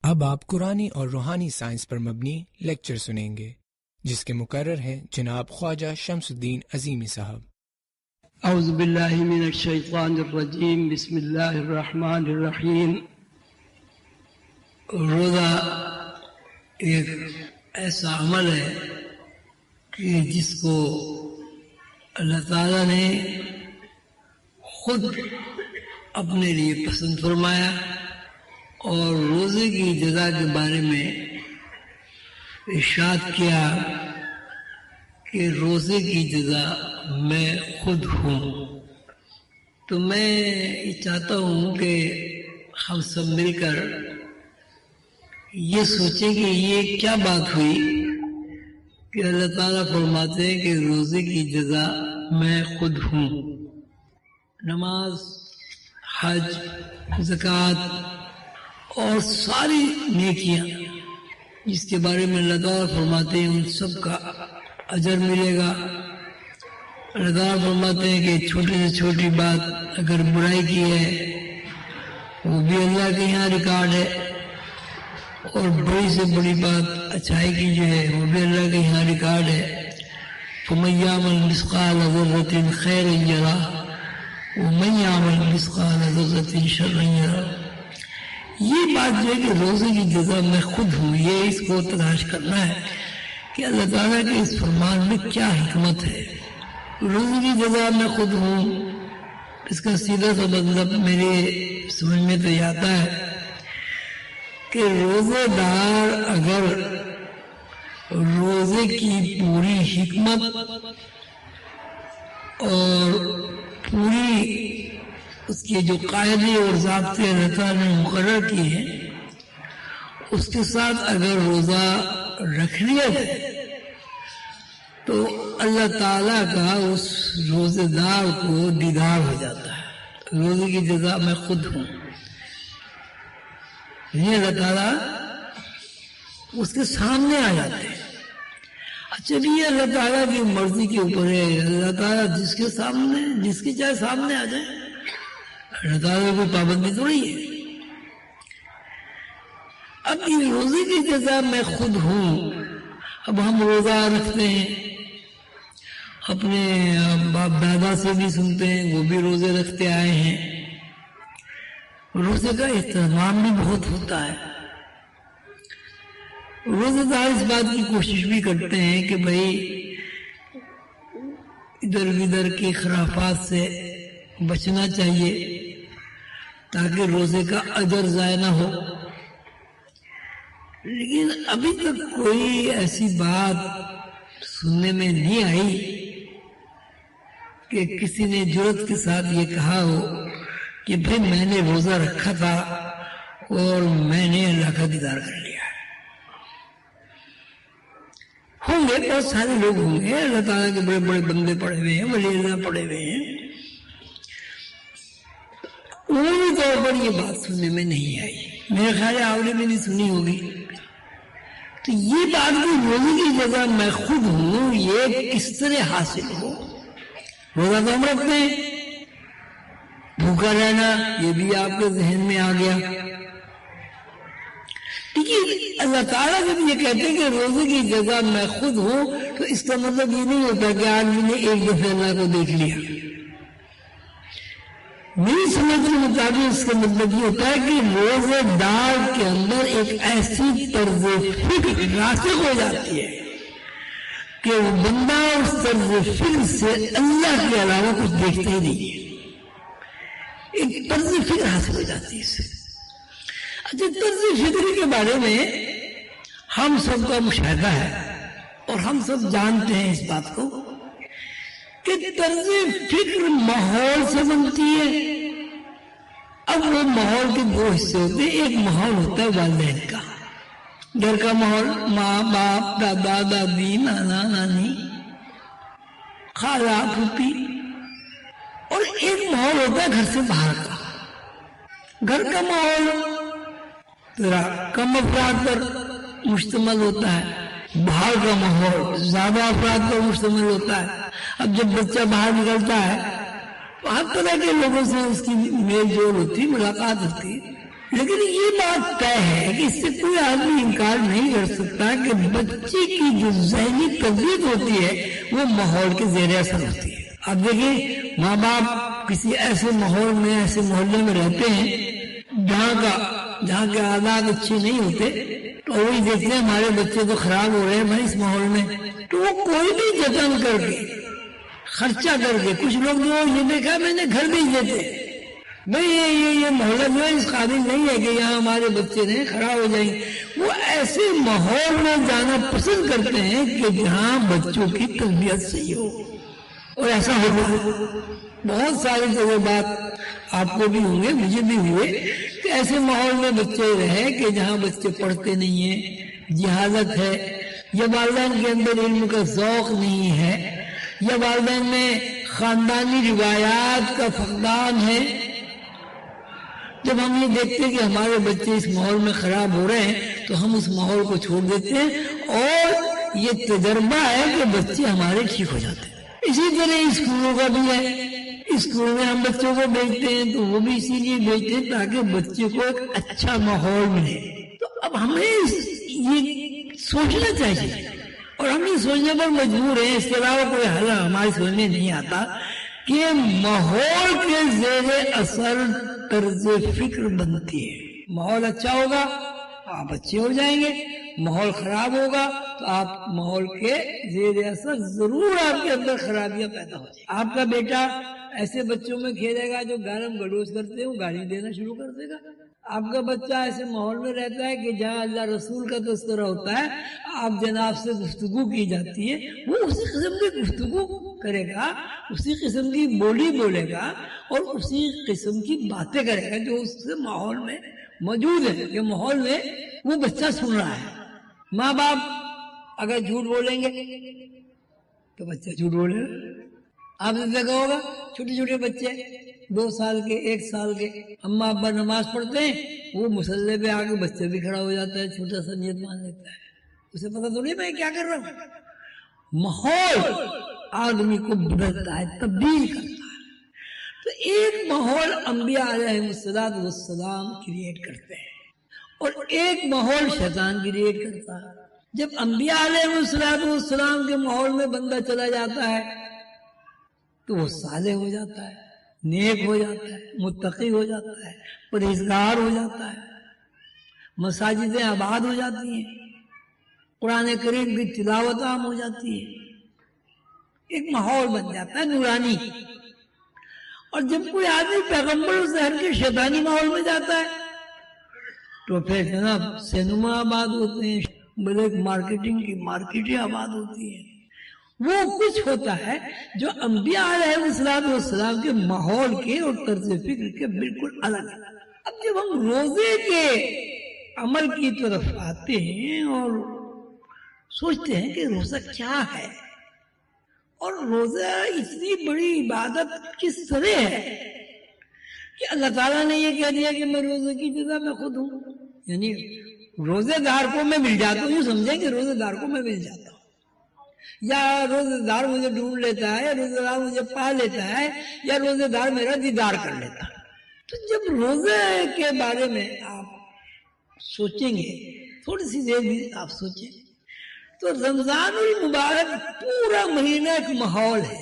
اب آپ قرآنی اور روحانی سائنس پر مبنی لیکچر سنیں گے جس کے مقرر ہیں جناب خواجہ شمس الدین عظیمی صاحب۔ اعوذ باللہ من الشیطان الرجیم، بسم اللہ الرحمن الرحیم۔ روزہ ایک ایسا عمل ہے کہ جس کو اللہ تعالیٰ نے خود اپنے لیے پسند فرمایا، اور روزے کی جزا کے بارے میں ارشاد کیا کہ روزے کی جزا میں خود ہوں۔ تو میں یہ چاہتا ہوں کہ ہم سب مل کر یہ سوچیں کہ یہ کیا بات ہوئی کہ اللہ تعالیٰ فرماتے ہیں کہ روزے کی جزا میں خود ہوں۔ نماز، حج، زکوٰۃ اور ساری نیکیاں جس کے بارے میں اللہ تعالیٰ فرماتے ہیں ان سب کا اجر ملے گا۔ اللہ تعالیٰ فرماتے ہیں کہ چھوٹی سے چھوٹی بات اگر برائی کی ہے وہ بھی اللہ کے یہاں ریکارڈ ہے، اور بڑی سے بڑی بات اچھائی کی جو ہے وہ بھی اللہ کے یہاں ریکارڈ ہے۔ فَمَن يَعْمَلْ مِثْقَالَ ذَرَّةٍ خَيْرًا يَرَهُ وَمَن يَعْمَلْ مِثْقَالَ ذَرَّةٍ شَرًّا يَرَهُ۔ یہ بات جو ہے کہ روزے کی جزا میں خود ہوں، یہ اس کو تلاش کرنا ہے کہ اللہ تعالیٰ کے اس فرمان میں کیا حکمت ہے۔ روزے کی جزا میں خود ہوں، اس کا سیدھا سا مطلب میرے سمجھ میں تو آتا ہے کہ روزے دار اگر روزے کی پوری حکمت اور پوری اس کے جو قاعدے اور ضابطے اللہ تعالیٰ نے مقرر کیے ہیں اس کے ساتھ اگر روزہ رکھ لیا جائے تو اللہ تعالیٰ کا اس روزے دار کو دیدار ہو جاتا ہے۔ روزے کی جزا میں خود ہوں، یہ اللہ تعالیٰ اس کے سامنے آ جاتے ہیں۔ اچھا یہ اللہ تعالیٰ کی مرضی کے اوپر ہے، اللہ تعالیٰ جس کے سامنے جس کی چاہے سامنے آ جائے، اللہ تعالیٰ کوئی پابندی تو نہیں ہے۔ اب یہ روزے کی جزا میں خود ہوں۔ اب ہم روزہ رکھتے ہیں، اپنے باپ دادا سے بھی سنتے ہیں وہ بھی روزے رکھتے آئے ہیں، روزے کا اہتمام بھی بہت ہوتا ہے۔ روزے دار اس بات کی کوشش بھی کرتے ہیں کہ بھائی ادھر ادھر کی خرافات سے بچنا چاہیے تاکہ روزے کا اجر ضائع نہ ہو، لیکن ابھی تک کوئی ایسی بات سننے میں نہیں آئی کہ کسی نے جرات کے ساتھ یہ کہا ہو کہ بھائی میں نے روزہ رکھا تھا اور میں نے اللہ کا دیدار کر لیا۔ ہوں گے بہت سارے لوگ ہوں گے، اللہ تعالیٰ کے بڑے بڑے بندے پڑے ہوئے ہیں، ولی اللہ پڑے ہوئے ہیں، عمومی طور پر یہ بات سننے میں نہیں آئی، میرے خیال ہے آپ نے بھی نہیں سنی ہوگی۔ تو یہ بات کہ روزے کی جزا میں خود ہوں، یہ کس طرح حاصل ہو؟ روزہ تو ہم رکھتے ہیں، بھوکا رہنا یہ بھی آپ کے ذہن میں آ گیا، لیکن اللہ تعالیٰ جب یہ کہتے ہیں کہ روزے کی جزا میں خود ہوں تو اس کا مطلب یہ نہیں ہوتا کہ آدمی نے ایک دفعہ اللہ کو دیکھ لیا۔ میری سمجھ کے مطابق اس کا مطلب یہ ہوتا ہے کہ روزے دار کے اندر ایک ایسی طرز فکر راسخ ہو جاتی ہے کہ وہ بندہ اس طرز فکر سے اللہ کے علاوہ کچھ دیکھتا ہی نہیں ہے، ایک طرز فکر حاصل ہو جاتی ہے اس سے۔ اچھا طرز فکر کے بارے میں ہم سب کا مشاہدہ ہے اور ہم سب جانتے ہیں اس بات کو کہ طرز فکر ماحول سے بنتی ہے۔ اب وہ ماحول کے دو حصے ہوتے ہیں، ایک ماحول ہوتا ہے والدین کا، گھر کا ماحول، ماں باپ، دادا دادی، نانا نانی، خالہ پھوپھی، اور ایک ماحول ہوتا ہے گھر سے باہر کا۔ گھر کا ماحول ذرا کم افراد پر مشتمل ہوتا ہے، باہر کا ماحول زیادہ افراد پر مشتمل ہوتا ہے۔ اب جب بچہ باہر نکلتا ہے تو ہر طرح کے لوگوں سے اس کی میل جول ہوتی ہے، ملاقات ہوتی ہے، لیکن یہ بات طے ہے کہ اس سے کوئی آدمی انکار نہیں کر سکتا کہ بچے کی جو ذہنی تربیت ہوتی ہے وہ ماحول کے زیر اثر ہوتی ہے. اب دیکھیں ماں باپ کسی ایسے ماحول میں ایسے محلے میں رہتے ہیں جہاں کے حالات اچھے نہیں ہوتے تو وہی دیکھتے ہیں ہمارے بچے تو خراب ہو رہے ہیں بھائی اس ماحول میں، تو وہ کوئی بھی جتن کر کے خرچہ کر کے، کچھ لوگ جو یہ دیکھا میں نے گھر بھیج دیتے بھائی یہ محلہ جو ہے اس قابل نہیں ہے کہ یہاں ہمارے بچے رہیں خراب ہو جائیں گے. وہ ایسے ماحول میں جانا پسند کرتے ہیں کہ جہاں بچوں کی تربیت صحیح ہو، اور ایسا ہوتا ہے. بہت سارے تجربات آپ کو بھی ہوں گے، مجھے بھی ہوئے کہ ایسے ماحول میں بچے رہے کہ جہاں بچے پڑھتے نہیں ہیں، جہالت ہے، یا والدین کے اندر علم کا ذوق نہیں ہے، یا والدین میں خاندانی روایات کا فقدان ہے. جب ہم یہ دیکھتے ہیں کہ ہمارے بچے اس ماحول میں خراب ہو رہے ہیں تو ہم اس ماحول کو چھوڑ دیتے ہیں، اور یہ تجربہ ہے کہ بچے ہمارے ٹھیک ہو جاتے ہیں. اسی طرح اسکولوں کا بھی ہے، اسکول میں ہم بچوں کو بھیجتے ہیں تو وہ بھی اسی لیے بھیجتے ہیں تاکہ بچے کو ایک اچھا ماحول ملے. تو اب ہمیں یہ سوچنا چاہیے، اور ہم یہ سوچنے پر مجبور ہیں، اس کے علاوہ کوئی حل ہماری سمجھ میں نہیں آتا کہ ماحول کے زیر اثر طرز فکر بنتی ہے. ماحول اچھا ہوگا آپ اچھے ہو جائیں گے، ماحول خراب ہوگا تو آپ ماحول کے زیر اثر ضرور آپ کے اندر خرابیاں پیدا ہو جائیں. آپ کا بیٹا ایسے بچوں میں کھیلے گا جو گالم گلوچ کرتے ہیں، وہ گالی دینا شروع کر دے گا. آپ کا بچہ ایسے ماحول میں رہتا ہے کہ جہاں اللہ رسول کا تذکرہ ہوتا ہے، آپ جناب سے گفتگو کی جاتی ہے، وہ اسی قسم کی گفتگو کرے گا، اسی قسم کی بولی بولے گا اور اسی قسم کی باتیں کرے گا جو اس سے ماحول میں موجود ہے، کہ ماحول میں وہ بچہ سن رہا ہے. ماں باپ اگر جھوٹ بولیں گے تو بچہ جھوٹ بولے گا. آپ نے دیکھا ہوگا چھوٹے چھوٹے بچے 2 سال کے 1 سال کے، اماں ابا نماز پڑھتے ہیں، وہ مسلح پہ آگے بچہ بھی کھڑا ہو جاتا ہے، چھوٹا سا نیت مان لیتا ہے، اسے پتہ تو نہیں میں کیا کر رہا ہوں. ماحول آدمی کو بدلتا ہے، تبدیل کرتا ہے. تو ایک ماحول انبیاء علیہ السلام کریٹ کرتے ہیں اور ایک ماحول شیطان کریٹ کرتا ہے. جب انبیاء علیہ السلام کے ماحول میں بندہ چلا جاتا ہے تو وہ صالح ہو جاتا ہے، نیک ہو جاتا ہے، متقی ہو جاتا ہے، پرہیزگار ہو جاتا ہے، مساجدیں آباد ہو جاتی ہیں، قرآن کریم کی تلاوت عام ہو جاتی ہے، ایک ماحول بن جاتا ہے نورانی. اور جب کوئی آدمی پیغمبر سے ہٹ کے شیطانی ماحول میں جاتا ہے تو پھر جناب سینما آباد ہوتے ہیں، بلیک مارکیٹنگ کی مارکیٹیں آباد ہوتی ہیں. وہ کچھ ہوتا ہے جو انبیاء علیہ السلام کے ماحول کے اور طرز فکر کے بالکل الگ ہے. اب جب ہم روزے کے عمل کی طرف آتے ہیں اور سوچتے ہیں کہ روزہ کیا ہے اور روزہ اتنی بڑی عبادت کس طرح ہے کہ اللہ تعالیٰ نے یہ کہہ دیا کہ میں روزے کی جزا میں خود ہوں. یعنی روزے دار کو میں مل جاتا ہوں، یہ سمجھیں کہ روزے دار کو میں مل جاتا ہوں، یا روزے دار مجھے ڈھونڈ لیتا ہے، یا روزے دار مجھے پا لیتا ہے، یا روزے دار میرا دیدار کر لیتا ہے. تو جب روزے کے بارے میں آپ سوچیں گے، تھوڑی سی دیر بھی آپ سوچیں، تو رمضان المبارک پورا مہینہ ایک ماحول ہے.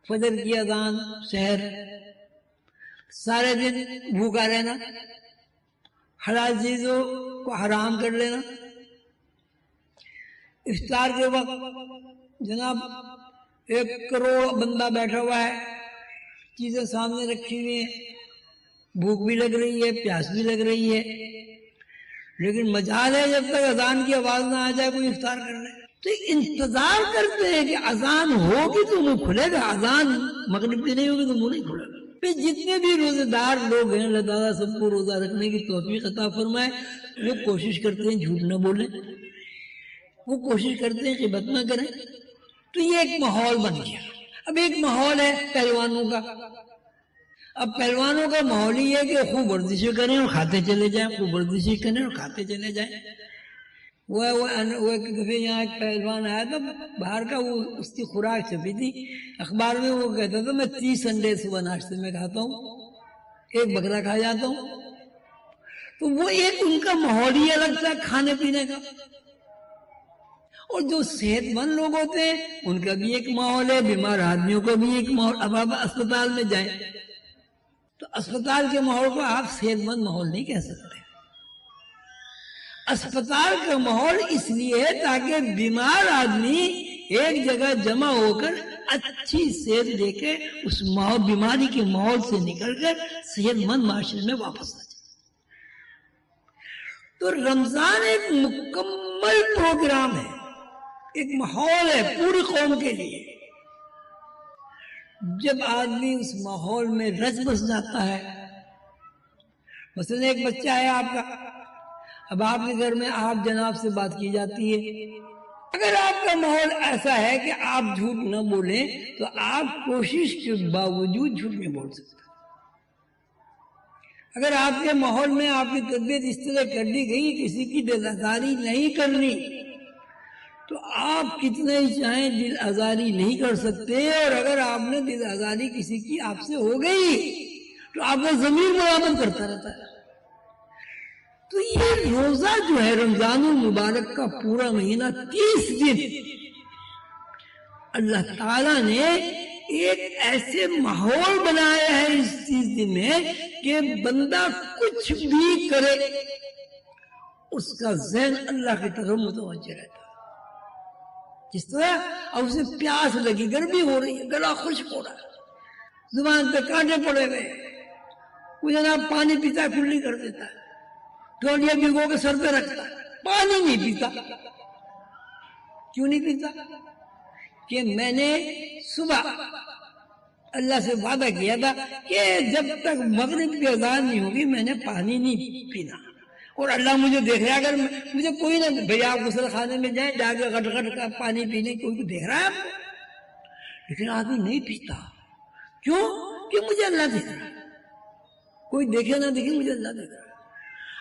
فجر کی اذان، سحر، سارے دن بھوکا رہنا، حلال چیزوں کو حرام کر لینا، افطار کے وقت جناب 1 کروڑ بندہ بیٹھا ہوا ہے، چیزیں سامنے رکھی ہوئی ہیں، بھوک بھی لگ رہی ہے، پیاس بھی لگ رہی ہے، لیکن مجال ہے جب تک اذان کی آواز نہ آ جائے کوئی افطار کر لے. تو انتظار کرتے ہیں کہ اذان ہوگی تو منہ کھلے گا، اذان مغرب کی نہیں ہوگی تو منہ نہیں کھلے گا. پھر جتنے بھی روزے دار لوگ ہیں اللہ تعالیٰ سب کو روزہ رکھنے کی توفیق عطا فرمائے، وہ کوشش کرتے ہیں جھوٹ نہ بولیں، وہ کوشش کرتے ہیں غیبت نہ کریں. تو یہ ایک ماحول بن گیا. اب ایک ماحول ہے پہلوانوں کا. اب پہلوانوں کا ماحول ہی ہے کہ خوب ورزشیں کریں اور کھاتے چلے جائیں، خوب ورزشیں کریں اور کھاتے چلے جائیں. وہ دفعہ یہاں ایک پہلوان آیا تھا باہر کا، وہ اس کی خوراک چھپی تھی اخبار میں، وہ کہتا تھا میں 30 انڈے صبح ناشتے میں کھاتا ہوں. ایک بکرا کھا جاتا ہوں. تو وہ ایک ان کا ماحول ہی الگ تھا کھانے پینے کا. اور جو صحت مند لوگ ہوتے ہیں ان کا بھی ایک ماحول ہے، بیمار آدمیوں کا بھی ایک ماحول. اب آپ اسپتال میں جائیں تو اسپتال کے ماحول کو آپ صحت مند ماحول نہیں کہہ سکتے. اسپتال کا ماحول اس لیے ہے تاکہ بیمار آدمی ایک جگہ جمع ہو کر اچھی صحت لے کے اس بیماری کے ماحول سے نکل کر صحت مند معاشرے میں واپس آ جائے. تو رمضان ایک مکمل پروگرام ہے، ایک ماحول ہے پوری قوم کے لیے. جب آدمی اس ماحول میں رچ بس جاتا ہے، مثلا ایک بچہ ہے آپ کا، اب آپ کے گھر میں آپ جناب سے بات کی جاتی ہے. اگر آپ کا ماحول ایسا ہے کہ آپ جھوٹ نہ بولیں تو آپ کوشش کے باوجود جھوٹ نہیں بول سکتے. اگر آپ کے ماحول میں آپ کی طبیعت اس طرح کر دی گئی کسی کی دل آزاری نہیں کرنی تو آپ کتنے ہی چاہیں دل آزاری نہیں کر سکتے. اور اگر آپ نے دل آزاری کسی کی آپ سے ہو گئی تو آپ کا ضمیر برابر کرتا رہتا ہے. تو یہ روزہ جو ہے رمضان المبارک کا پورا مہینہ 30 دن اللہ تعالیٰ نے ایک ایسے ماحول بنایا ہے اس 30 دن میں کہ بندہ کچھ بھی کرے اس کا ذہن اللہ کی طرف متوجہ رہتا ہے. جس طرح اب اسے پیاس لگی، گرمی ہو رہی ہے، گلا خشک ہو رہا ہے، زبان پہ کانٹے پڑے ہوئے، وہ جناب پانی پیتا کلی کر دیتا ہے، ڈولیاں بھگو کے سر پہ رکھتا ہے، پانی نہیں پیتا. کیوں نہیں پیتا؟ کہ میں نے صبح اللہ سے وعدہ کیا تھا کہ جب تک مغرب کی اذان نہیں ہوگی میں نے پانی نہیں پینا. اور اللہ مجھے دیکھ رہا ہے، اگر مجھے کوئی نہ بھئی آپ غسل خانے میں جائیں جا کے غٹ غٹ کا پانی پینے کوئی دیکھ رہا ہے آپ کو، لیکن آدمی نہیں پیتا. کیوں؟ کہ مجھے اللہ دیکھ رہا ہے، کوئی دیکھے نہ دیکھے مجھے اللہ دیکھ رہا ہے.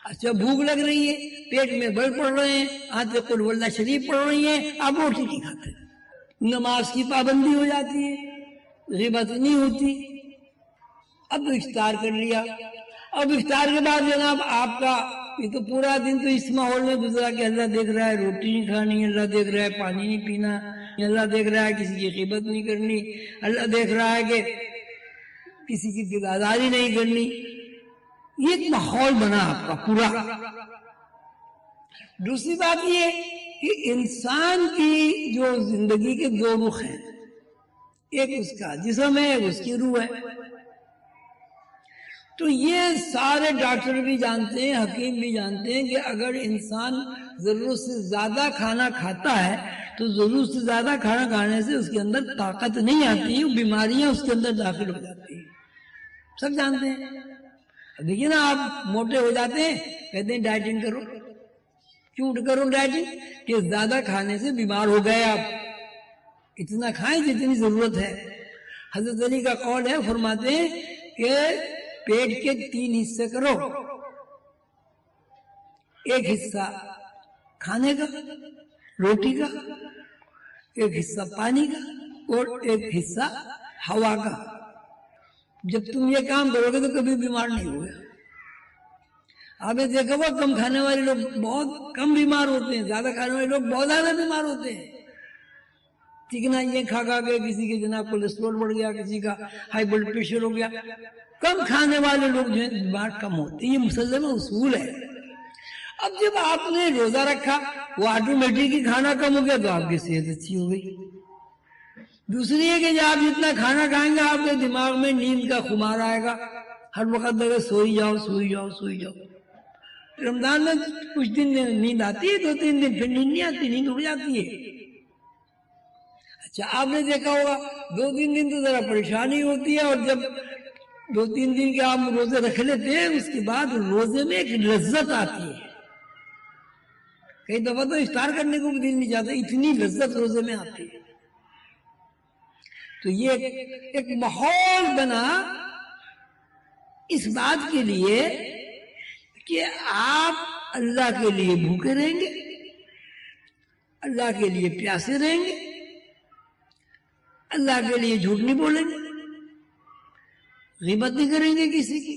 اچھا بھوک لگ رہی ہے، پیٹ میں بل پڑ رہے ہیں، آتے قل واللہ شریف پڑھ رہی ہیں، آپ روٹی نہیں کھاتے، نماز کی پابندی ہو جاتی ہے، غیبت نہیں ہوتی. اب افطار کر لیا، اب افطار کے بعد جناب آپ کا یہ تو پورا دن تو اس ماحول میں گزرا کہ اللہ دیکھ رہا ہے روٹی نہیں کھانی، اللہ دیکھ رہا ہے پانی نہیں پینا، اللہ دیکھ رہا ہے کسی کی غیبت نہیں کرنی، اللہ دیکھ رہا ہے کہ کسی کی دل آزاری نہیں کرنی. یہ ایک ماحول بنا آپ کا پورا. دوسری بات یہ کہ انسان کی جو زندگی کے دو رخ ہیں، ایک اس کا جسم ہے، ایک اس کی روح ہے. تو یہ سارے ڈاکٹر بھی جانتے ہیں، حکیم بھی جانتے ہیں کہ اگر انسان ضرورت سے زیادہ کھانا کھاتا ہے تو ضرورت سے زیادہ کھانا کھانے سے اس کے اندر طاقت نہیں آتی، بیماریاں اس کے اندر داخل ہو جاتی ہیں. سب جانتے ہیں. دیکھیے نا آپ موٹے ہو جاتے ہیں، کہتے ہیں ڈائٹنگ کرو. کیوں کرو ڈائٹنگ؟ کہ زیادہ کھانے سے بیمار ہو گئے آپ. اتنا کھائیں جتنی ضرورت ہے. حضرت علی کا قول ہے، فرماتے ہیں کہ پیٹ کے 3 حصے کرو، ایک حصہ کھانے کا روٹی کا، ایک حصہ پانی کا، اور ایک حصہ ہوا کا. جب تم یہ کام کرو گے تو کبھی بیمار نہیں ہوگے. آپ نے دیکھا ہوا کم کھانے والے لوگ بہت کم بیمار ہوتے ہیں، زیادہ کھانے والے لوگ بہت زیادہ بیمار ہوتے ہیں. چکنائیاں کھا کے کسی کے جناب کولیسٹرول بڑھ گیا، کسی کا ہائی بلڈ پریشر ہو گیا. کم کھانے والے لوگ جو ہیں بیمار کم ہوتے ہیں. یہ مسلم اصول ہے. اب جب آپ نے روزہ رکھا وہ آٹومیٹک ہی کھانا کم ہو گیا تو آپ کی صحت اچھی ہو گئی. دوسری ہے کہ جب آپ جتنا کھانا کھائیں گے آپ کے دماغ میں نیند کا خمار آئے گا، ہر وقت لگے سوئی جاؤ سوئی جاؤ سوئی جاؤ. رمضان میں کچھ دن نیند آتی ہے، 2-3 دن پھر نیند نہیں آتی، نیند اڑ جاتی ہے. اچھا آپ نے دیکھا ہوگا 2-3 دن تو ذرا پریشانی ہوتی ہے، اور جب 2-3 دن کے آپ روزے رکھ لیتے ہیں اس کے بعد روزے میں ایک لذت آتی ہے. کئی دفعہ تو افطار کرنے کو بھی دل نہیں چاہتا، اتنی لذت روزے میں آتی ہے. تو یہ ایک ماحول بنا اس بات کے لیے کہ آپ اللہ کے لیے بھوکے رہیں گے، اللہ کے لیے پیاسے رہیں گے، اللہ کے لیے جھوٹ نہیں بولیں گے، غیبت نہیں کریں گے کسی کی،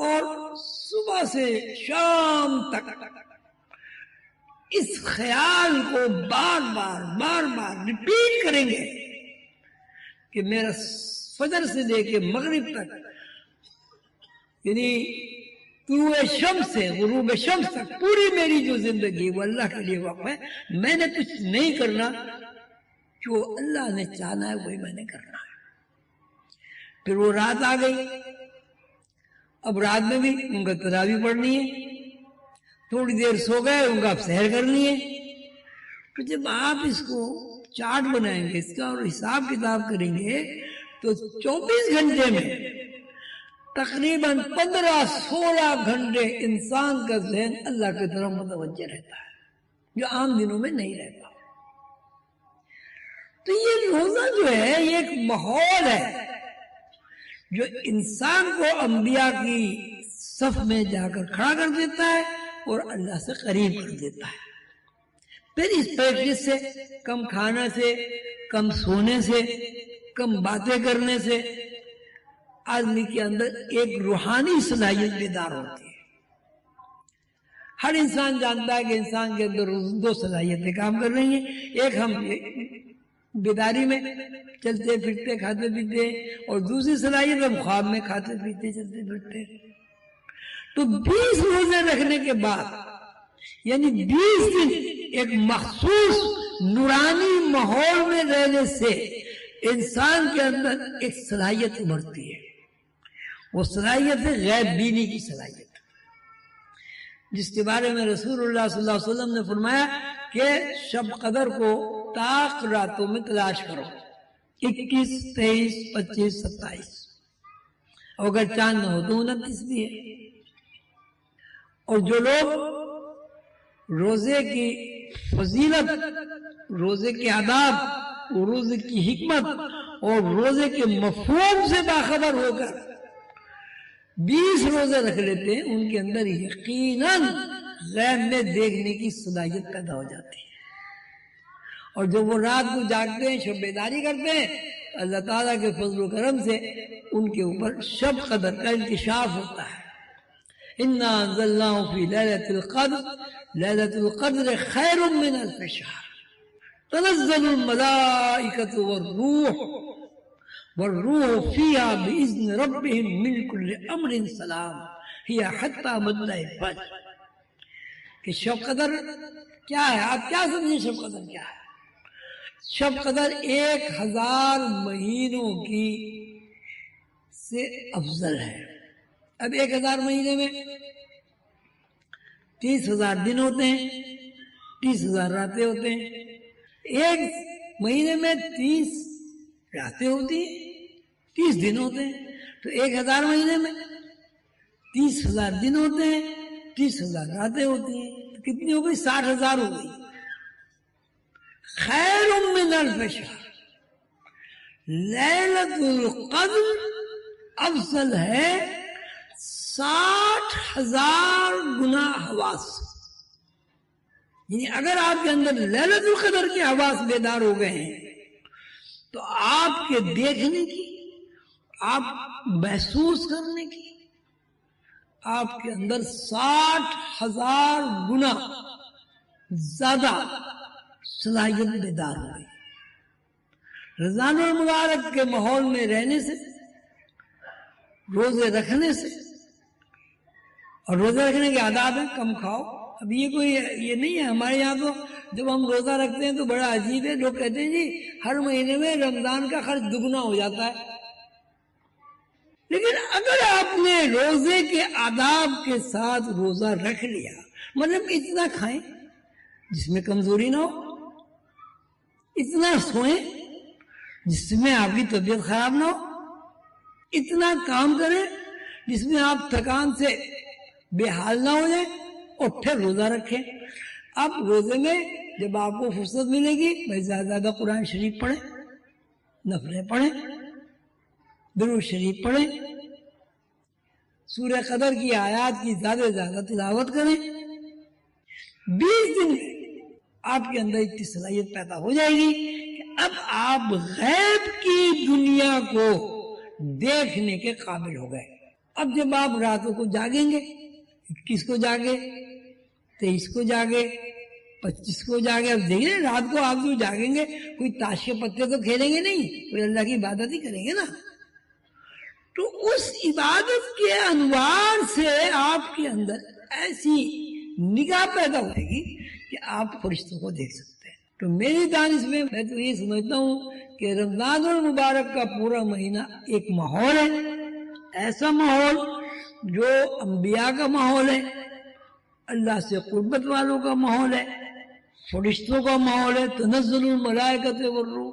اور صبح سے شام تک اس خیال کو بار بار ریپیٹ کریں گے کہ میرا فجر سے لے کے مغرب تک، یعنی طلوع شمس سے غروب شمس تک پوری میری جو زندگی وہ اللہ کے لیے وقف ہے. میں نے کچھ نہیں کرنا، جو اللہ نے چاہنا ہے وہی میں نے کرنا ہے. پھر وہ رات آ گئی، اب رات میں بھی ان کا تراویح پڑھنی ہے، تھوڑی دیر سو گئے ان کا اب سحر کرنی ہے. تو جب آپ اس کو چارٹ بنائیں گے اس کا اور حساب کتاب کریں گے تو 24 گھنٹے میں تقریباً 15-16 گھنٹے انسان کا ذہن اللہ کی طرف متوجہ رہتا ہے، جو عام دنوں میں نہیں رہتا. تو یہ روزہ جو ہے یہ ایک ماحول ہے جو انسان کو انبیاء کی صف میں جا کر کھڑا کر دیتا ہے اور اللہ سے قریب کر دیتا ہے. پھر اس پریکٹس سے، کم کھانا سے، کم سونے سے، کم باتیں کرنے سے آدمی کے اندر ایک روحانی صلاحیت بیدار ہوتی ہے. ہر انسان جانتا ہے کہ انسان کے اندر 2 صلاحیتیں کام کر رہی ہیں. ایک ہم بیداری میں چلتے پھرتے کھاتے پیتے، اور دوسری صلاحیت ہم خواب میں کھاتے پیتے چلتے پھرتے. تو 20 روزے رکھنے کے بعد، یعنی 20 دن ایک مخصوص نورانی ماحول میں رہنے سے انسان کے اندر ایک صلاحیت ابھرتی ہے. وہ صلاحیت ہے غیب بینی کی صلاحیت، جس کے بارے میں رسول اللہ صلی اللہ علیہ وسلم نے فرمایا کہ شب قدر کو طاق راتوں میں تلاش کرو، 21، 23، 25، 27، اور اگر چاند نہ ہو تو 29 بھی ہے. اور جو لوگ روزے کی فضیلت، روزے کے آداب، روزے کی حکمت اور روزے کے مفہوم سے باخبر ہو کر 20 روزے رکھ لیتے ہیں، ان کے اندر یقیناً غیب میں دیکھنے کی صلاحیت پیدا ہو جاتی ہے. اور جب وہ رات کو جاگتے ہیں، شب بیداری کرتے ہیں، اللہ تعالیٰ کے فضل و کرم سے ان کے اوپر شب قدر کا انکشاف ہوتا ہے. اِنَّا أَنزَلْنَاهُ فِي لَيْلَةِ الْقَدْرِ لَيْلَةُ الْقَدْرِ خَيْرٌ مِّنَ أَلْفِ شَهْرٍ تَنَزَّلُ الْمَلَائِكَةُ وَالرُّوحُ فِيهَا بِإِذْنِ رَبِّهِم مِّن كُلِّ أَمْرٍ سَلَامٌ هِيَ حَتَّىٰ مَطْلَعِ الْفَجْرِ. کہ شب قدر کیا ہے؟ آپ کیا سمجھیں شب قدر کیا ہے؟ شب قدر 1000 مہینوں کی سے افضل ہے. اب 1000 مہینے میں 30,000 دن ہوتے ہیں، 30,000 راتیں ہوتے ہیں. ایک مہینے میں 30 راتیں ہوتی ہیں، 30 دن ہوتے ہیں. تو 1000 مہینے میں 30,000 دن ہوتے ہیں، 30,000 راتیں ہوتی ہیں. تو کتنی ہو گئی؟ 60,000 ہو گئی. خیر من الف شہر، لیلۃ القدر افضل ہے 60,000 گنا حواس. یعنی اگر آپ کے اندر لیلۃ القدر کے حواس بیدار ہو گئے ہیں تو آپ کے دیکھنے کی، آپ محسوس کرنے کی، آپ کے اندر 60,000 گنا زیادہ صلاحیت بیدار ہو گئی. رمضان المبارک کے ماحول میں رہنے سے، روزے رکھنے سے، اور روزے رکھنے کے آداب ہیں کم کھاؤ. اب یہ کوئی یہ نہیں ہے ہمارے یہاں تو جب ہم روزہ رکھتے ہیں تو بڑا عجیب ہے، لوگ کہتے ہیں جی ہر مہینے میں رمضان کا خرچ دگنا ہو جاتا ہے. لیکن اگر آپ نے روزے کے آداب کے ساتھ روزہ رکھ لیا، مطلب اتنا کھائیں جس میں کمزوری نہ ہو، اتنا سوئیں جس میں آپ کی طبیعت خراب نہ ہو، اتنا کام کریں جس میں آپ تھکان سے بے حال نہ ہو جائیں، اور پھر روزہ رکھیں. اب روزے میں جب آپ کو فرصت ملے گی بھائی زیادہ زیادہ قرآن شریف پڑھیں، نفلیں پڑھیں، درود شریف پڑھیں، سورہ قدر کی آیات کی زیادہ سے زیادہ تلاوت کریں. 20 دن میں آپ کے اندر اتنی صلاحیت پیدا ہو جائے گی کہ اب آپ غیب کی دنیا کو دیکھنے کے قابل ہو گئے. اب جب آپ راتوں کو جاگیں گے، 21 کو جاگے، 23 کو جاگے، 25 کو جاگے، اب دیکھیں رات کو آپ جو جاگیں گے کوئی تاش کے پتے تو کھیلیں گے نہیں، کوئی اللہ کی عبادت ہی کریں گے نا. تو اس عبادت کے انوار سے آپ کے اندر ایسی نگاہ پیدا ہوئے گی کہ آپ فرشتوں کو دیکھ سکتے ہیں. تو میری دانش میں تو یہ سمجھتا ہوں کہ رمضان المبارک کا پورا مہینہ ایک ماحول ہے، ایسا ماحول جو انبیاء کا ماحول ہے، اللہ سے قربت والوں کا ماحول ہے، فرشتوں کا ماحول ہے. تنزل الملائکۃ والروح،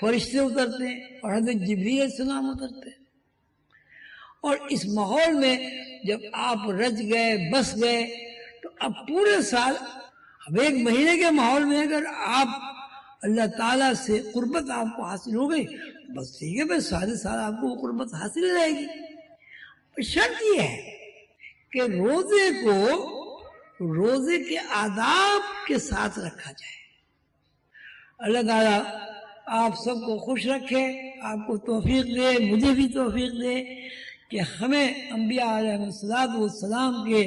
فرشتے اترتے ہیں اور حضرت جبریل علیہ السلام اترتے ہیں. اور اس ماحول میں جب آپ رچ گئے، بس گئے، تو اب پورے سال، اب ایک مہینے کے ماحول میں اگر آپ اللہ تعالیٰ سے قربت آپ کو حاصل ہو گئی، بس ٹھیک ہے، بس سارے سال آپ کو وہ قربت حاصل رہے گی. شرط یہ ہے کہ روزے کو روزے کے آداب کے ساتھ رکھا جائے. اللہ تعالیٰ آپ سب کو خوش رکھے، آپ کو توفیق دے، مجھے بھی توفیق دے کہ ہمیں انبیاء علیہ السلام کے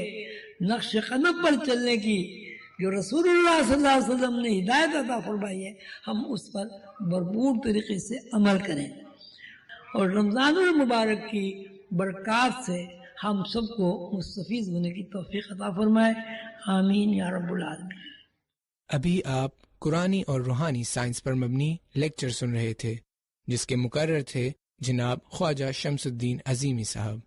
نقش قدم پر چلنے کی جو رسول اللہ صلی اللہ علیہ وسلم نے ہدایت عطا فرمائی ہے، ہم اس پر بھرپور طریقے سے عمل کریں، اور رمضان المبارک کی برکات سے ہم سب کو مستفید ہونے کی توفیق عطا فرمائے. آمین یا رب العالمین. ابھی آپ قرآنی اور روحانی سائنس پر مبنی لیکچر سن رہے تھے، جس کے مقرر تھے جناب خواجہ شمس الدین عظیمی صاحب.